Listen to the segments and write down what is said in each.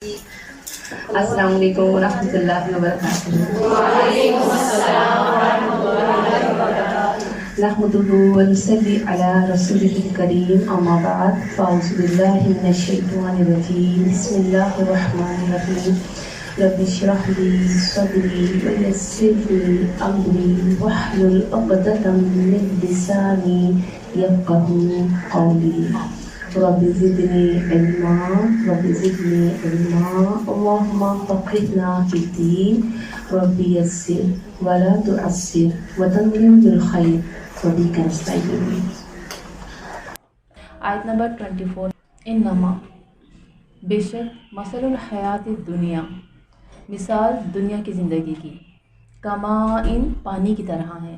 السلام علیکم ورحمۃ اللہ وبرکاتہ۔ نحمده ونصلي على رسوله الكريم أما بعد فأعوذ بالله من الشيطان الرجيم بسم الله الرحمن الرحيم رب اشرح لي صدري ويسر لي أمري واحلل عقدة من لساني يفقهوا قولي رب زدني علما رب زدني علما اللهم فقهنا في الدين رب يسر ولا تعسر وتمم بالخير وبك نستعين۔ آیت نمبر 24۔ انما بے شک مثل الحیات دنیا مثال دنیا کی زندگی کی کماء پانی کی طرح ہے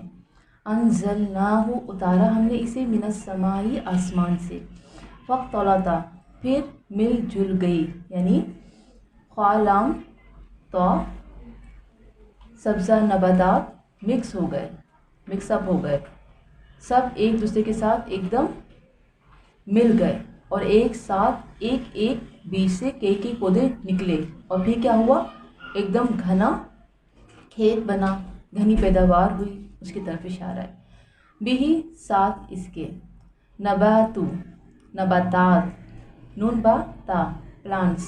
انزلناہ اتارا ہم نے اسے من السماء آسمان سے فاختلط پھر مل جل گئی یعنی خالام تو سبزہ نباتات مکس ہو گئے مکس اپ ہو گئے سب ایک دوسرے کے ساتھ ایک دم مل گئے اور ایک ساتھ ایک بیج سے کئی پودے نکلے اور پھر کیا ہوا ایک دم گھنا کھیت بنا گھنی پیداوار ہوئی اس کی طرف اشارہ ہے بھی ساتھ اس کے نباتات نون با تا پلانٹس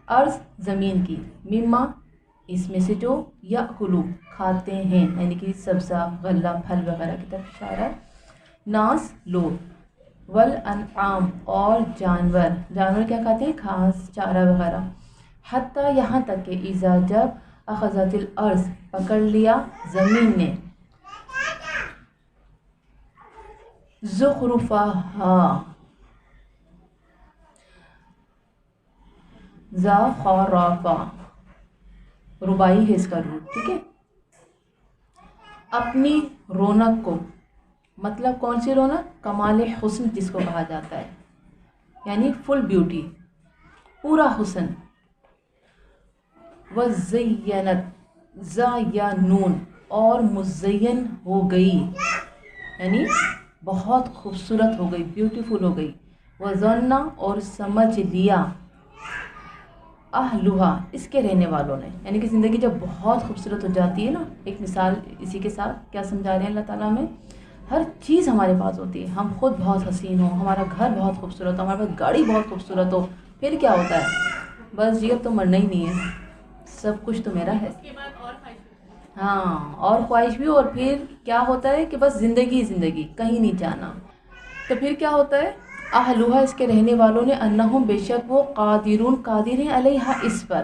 ارض زمین کی مما اس میں سے جو یاکلو کھاتے ہیں یعنی کہ سبزہ غلہ پھل وغیرہ کی طرف اشارہ ہے ناس لوگ والانعام اور جانور کیا کھاتے ہیں گھاس چارہ وغیرہ حتیٰ یہاں تک کہ اذا جب اخذت الارض پکڑ لیا زمین نے زخرفہا زخرفا ربائی ہے اس کا روٹ ٹھیک ہے اپنی رونق کو مطلب کون سی رونق کمال حسن جس کو کہا جاتا ہے یعنی فل بیوٹی پورا حسن وزینت زینون اور مزین ہو گئی یعنی بہت خوبصورت ہو گئی بیوٹیفل ہو گئی وظنا اور سمجھ لیا اہلہا اس کے رہنے والوں نے یعنی کہ زندگی جب بہت خوبصورت ہو جاتی ہے نا ایک مثال اسی کے ساتھ کیا سمجھا رہے ہیں اللہ تعالیٰ میں ہر چیز ہمارے پاس ہوتی ہے ہم خود بہت حسین ہو ہمارا گھر بہت خوبصورت ہو ہمارے پاس گاڑی بہت خوبصورت ہو پھر کیا ہوتا ہے بس جی اب تو مرنا ہی نہیں ہے سب کچھ تو میرا ہے ہاں اور خواہش بھی اور پھر کیا ہوتا ہے کہ بس زندگی کہیں نہیں جانا تو پھر کیا ہوتا ہے اہلوہا اس کے رہنے والوں نے انہم بے شک وہ قادر ہیں علیہا اس پر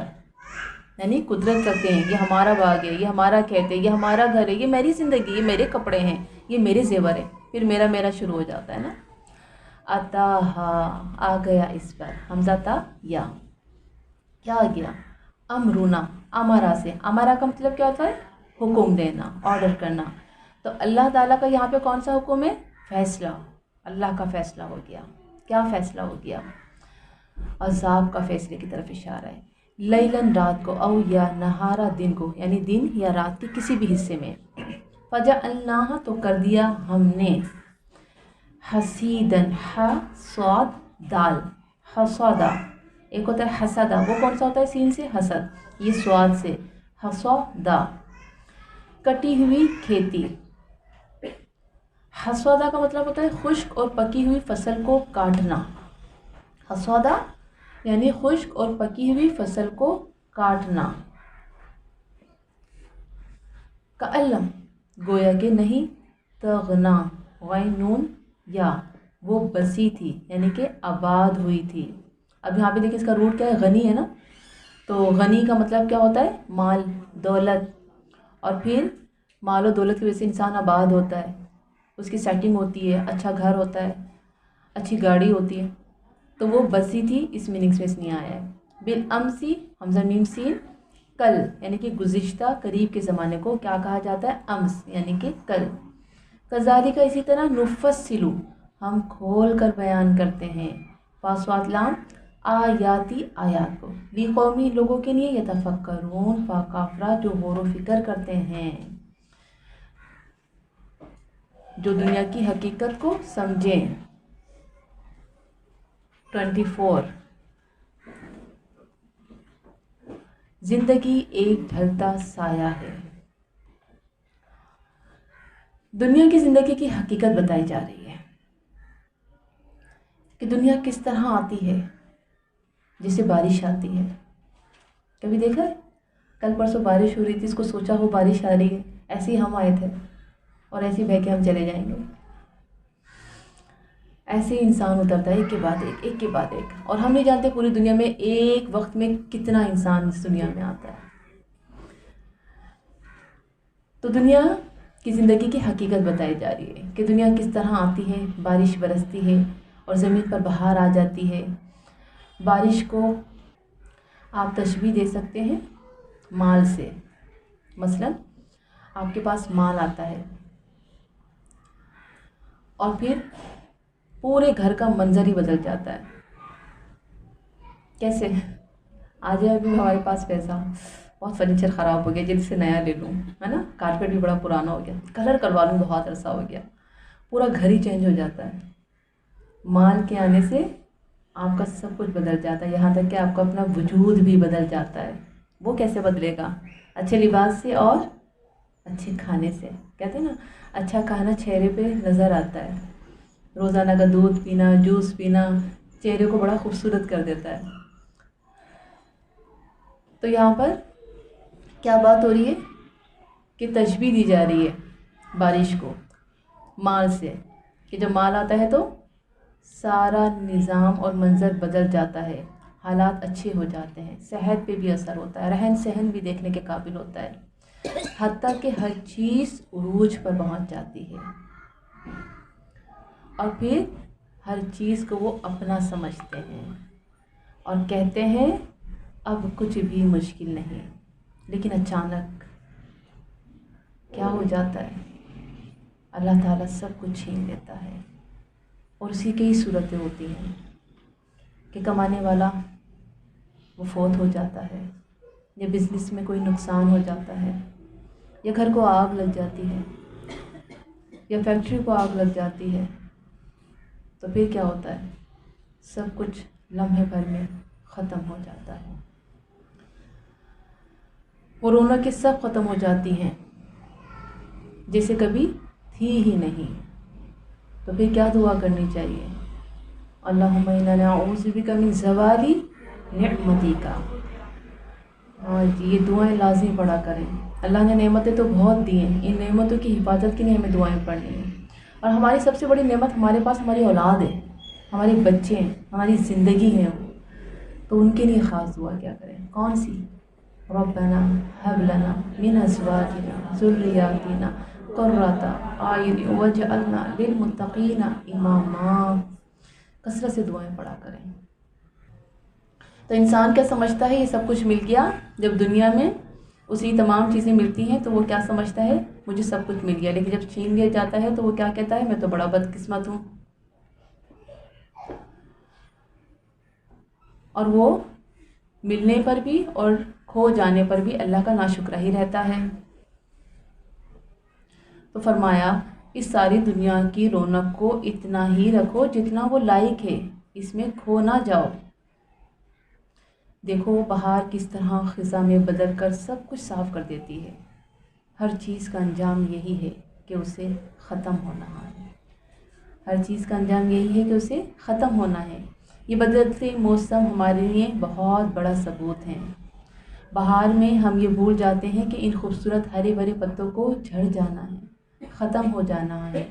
یعنی قدرت رکھتے ہیں یہ ہمارا باغ ہے یہ ہمارا کھیت ہے یہ ہمارا گھر ہے یہ میری زندگی یہ میرے کپڑے ہیں یہ میرے زیور ہیں پھر میرا شروع ہو جاتا ہے نا اتاہا آ گیا اس پر حمزہ تا یا کیا آ گیا امرونا امارا سے امارا کا مطلب کیا ہوتا ہے حکم دینا آرڈر کرنا تو اللہ تعالیٰ کا یہاں پہ کون سا حکم ہے فیصلہ اللہ کا فیصلہ ہو گیا کیا فیصلہ ہو گیا عذاب کا فیصلے کی طرف اشارہ ہے لیلن رات کو او یا نہارا دن کو یعنی دن یا رات کے کسی بھی حصے میں فجعلناہا تو کر دیا ہم نے حسیدن حصاد دال حصادہ ایک ہوتا ہے حسدہ وہ کون سا ہوتا ہے سین سے حسد یہ سواد سے حصادہ کٹی ہوئی کھیتی حصادہ کا مطلب ہوتا ہے خشک اور پکی ہوئی فصل کو کاٹنا حصادہ یعنی خشک اور پکی ہوئی فصل کو کاٹنا کعلم گویا کہ نہیں تغنا غین نون یا وہ بسی تھی یعنی کہ آباد ہوئی تھی اب یہاں پہ دیکھیں اس کا روٹ کیا ہے غنی ہے نا تو غنی کا مطلب کیا ہوتا ہے مال دولت اور پھر مال و دولت کی وجہ سے انسان آباد ہوتا ہے اس کی سیٹنگ ہوتی ہے اچھا گھر ہوتا ہے اچھی گاڑی ہوتی ہے تو وہ بسی تھی اس میننگس میں اس نہیں آیا ہے بالامسی حمزہ میم سین کل یعنی کہ گزشتہ قریب کے زمانے کو کیا کہا جاتا ہے امس یعنی کہ کل کذالک کا اسی طرح نفصلو ہم کھول کر بیان کرتے ہیں فاسوات لام آیاتی آیات کو لی قومی لوگوں کے لیے یتفکرون فاکافرہ جو غور و فکر کرتے ہیں جو دنیا کی حقیقت کو سمجھیں 24 زندگی ایک ڈھلتا سایہ ہے۔ دنیا کی زندگی کی حقیقت بتائی جا رہی ہے کہ دنیا کس طرح آتی ہے، جیسے بارش آتی ہے۔ کبھی دیکھا ہے؟ کل پرسوں بارش ہو رہی تھی، اس کو سوچا ہو بارش آ رہی ہے، ایسے ہی ہم آئے تھے اور ایسے ہی بہہ کے ہم چلے جائیں گے۔ ایسے ہی انسان اترتا ہے ایک کے بعد ایک، ایک کے بعد ایک، اور ہم نہیں جانتے پوری دنیا میں ایک وقت میں کتنا انسان اس دنیا میں آتا ہے۔ تو دنیا کی زندگی کی حقیقت بتائی جا رہی ہے کہ دنیا کس طرح آتی ہے، بارش برستی ہے اور زمین پر بہار آ جاتی ہے۔ بارش کو آپ تشبیہ دے سکتے ہیں مال سے۔ مثلا آپ کے پاس مال آتا ہے اور پھر پورے گھر کا منظر ہی بدل جاتا ہے۔ کیسے؟ آ جائے ابھی ہمارے پاس پیسہ، بہت فرنیچر خراب ہو گیا، جلد سے نیا لے لوں، ہے نا، کارپیٹ بھی بڑا پرانا ہو گیا، کلر کروا لوں، بہت عرصہ ہو گیا، پورا گھر ہی چینج ہو جاتا ہے۔ مال کے آنے سے آپ کا سب کچھ بدل جاتا ہے، یہاں تک کہ آپ کا اپنا وجود بھی بدل جاتا ہے۔ وہ کیسے بدلے گا؟ اچھے لباس سے اور اچھے کھانے سے۔ کہتے ہیں نا، اچھا کھانا چہرے پہ نظر آتا ہے۔ روزانہ کا دودھ پینا، جوس پینا چہرے کو بڑا خوبصورت کر دیتا ہے۔ تو یہاں پر کیا بات ہو رہی ہے کہ تشبیہ دی جا رہی ہے بارش کو مال سے، کہ جب مال آتا ہے تو سارا نظام اور منظر بدل جاتا ہے، حالات اچھے ہو جاتے ہیں، صحت پہ بھی اثر ہوتا ہے، رہن سہن بھی دیکھنے کے قابل ہوتا ہے، حتیٰ کہ ہر چیز عروج پر پہنچ جاتی ہے، اور پھر ہر چیز کو وہ اپنا سمجھتے ہیں اور کہتے ہیں اب کچھ بھی مشکل نہیں۔ لیکن اچانک کیا ہو جاتا ہے؟ اللہ تعالیٰ سب کچھ چھین لیتا ہے، اور اسی کی ہی صورتیں ہوتی ہیں کہ کمانے والا وہ فوت ہو جاتا ہے، یا بزنس میں کوئی نقصان ہو جاتا ہے، یا گھر کو آگ لگ جاتی ہے، یا فیکٹری کو آگ لگ جاتی ہے۔ تو پھر کیا ہوتا ہے؟ سب کچھ لمحے بھر میں ختم ہو جاتا ہے، وہ رونقیں سب ختم ہو جاتی ہیں جیسے کبھی تھی ہی نہیں۔ تو پھر کیا دعا کرنی چاہیے؟ اللہم انا نعوذ بک من زوال نعمتک۔ ہاں جی، یہ دعائیں لازمی پڑھا کریں۔ اللہ نے نعمتیں تو بہت دی ہیں، ان نعمتوں کی حفاظت کے لیے ہمیں دعائیں پڑھنی ہیں۔ اور ہماری سب سے بڑی نعمت ہمارے پاس ہماری اولاد ہے، ہمارے بچے ہیں، ہماری زندگی ہے، تو ان کے لیے خاص دعا کیا کریں؟ کون سی؟ ربنا هب لنا من ازواجنا ذریاتنا قرۃ اعین واجعلنا للمتقین اماما۔ کثرت سے دعائیں پڑھا کریں۔ تو انسان کیا سمجھتا ہے؟ یہ سب کچھ مل گیا، جب دنیا میں اسی تمام چیزیں ملتی ہیں تو وہ کیا سمجھتا ہے؟ مجھے سب کچھ مل گیا، لیکن جب چھین لیا جاتا ہے تو وہ کیا کہتا ہے؟ میں تو بڑا بدقسمت ہوں۔ اور وہ ملنے پر بھی اور کھو جانے پر بھی اللہ کا ناشکرہ ہی رہتا ہے۔ تو فرمایا اس ساری دنیا کی رونق کو اتنا ہی رکھو جتنا وہ لائق ہے، اس میں کھو نہ جاؤ۔ دیکھو بہار کس طرح خزاں میں بدل کر سب کچھ صاف کر دیتی ہے۔ ہر چیز کا انجام یہی ہے کہ اسے ختم ہونا ہے، ہر چیز کا انجام یہی ہے کہ اسے ختم ہونا ہے۔ یہ بدلتے موسم ہمارے لیے بہت بڑا ثبوت ہیں۔ بہار میں ہم یہ بھول جاتے ہیں کہ ان خوبصورت ہرے بھرے پتوں کو جھڑ جانا ہے، ختم ہو جانا ہے۔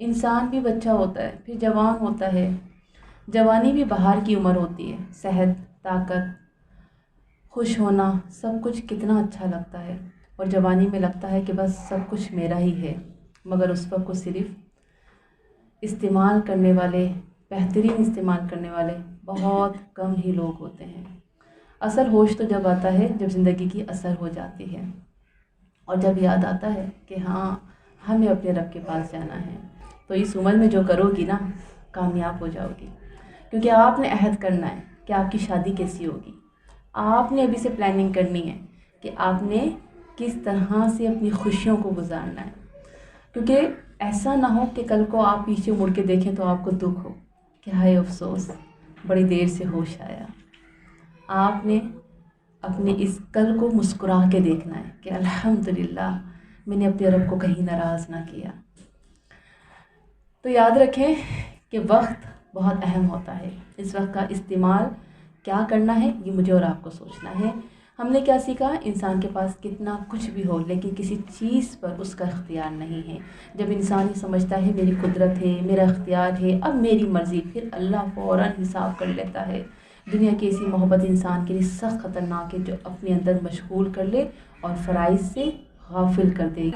انسان بھی بچہ ہوتا ہے، پھر جوان ہوتا ہے، جوانی بھی بہار کی عمر ہوتی ہے، صحت، طاقت، خوش ہونا، سب کچھ کتنا اچھا لگتا ہے، اور جوانی میں لگتا ہے کہ بس سب کچھ میرا ہی ہے، مگر اس وقت کو صرف استعمال کرنے والے، بہترین استعمال کرنے والے بہت کم ہی لوگ ہوتے ہیں۔ اصل ہوش تو جب آتا ہے جب زندگی کی اثر ہو جاتی ہے، اور جب یاد آتا ہے کہ ہاں ہمیں اپنے رب کے پاس جانا ہے، تو اس عمر میں جو کرو گی نا کامیاب ہو جاؤ گی، کیونکہ آپ نے عہد کرنا ہے کہ آپ کی شادی کیسی ہوگی۔ آپ نے ابھی سے پلاننگ کرنی ہے کہ آپ نے کس طرح سے اپنی خوشیوں کو گزارنا ہے، کیونکہ ایسا نہ ہو کہ کل کو آپ پیچھے مڑ کے دیکھیں تو آپ کو دکھ ہو کہ ہائے افسوس، بڑی دیر سے ہوش آیا۔ آپ نے اپنے اس کل کو مسکرا کے دیکھنا ہے کہ الحمدللہ میں نے اپنے رب کو کہیں ناراض نہ کیا۔ تو یاد رکھیں کہ وقت بہت اہم ہوتا ہے، اس وقت کا استعمال کیا کرنا ہے یہ مجھے اور آپ کو سوچنا ہے۔ ہم نے کیا سیکھا؟ انسان کے پاس کتنا کچھ بھی ہو لیکن کسی چیز پر اس کا اختیار نہیں ہے۔ جب انسان یہ سمجھتا ہے میری قدرت ہے، میرا اختیار ہے، اب میری مرضی، پھر اللہ فوراً حساب کر لیتا ہے۔ دنیا کی ایسی محبت انسان کے لیے سخت خطرناک ہے جو اپنے اندر مشغول کر لے اور فرائض سے غافل کر دے۔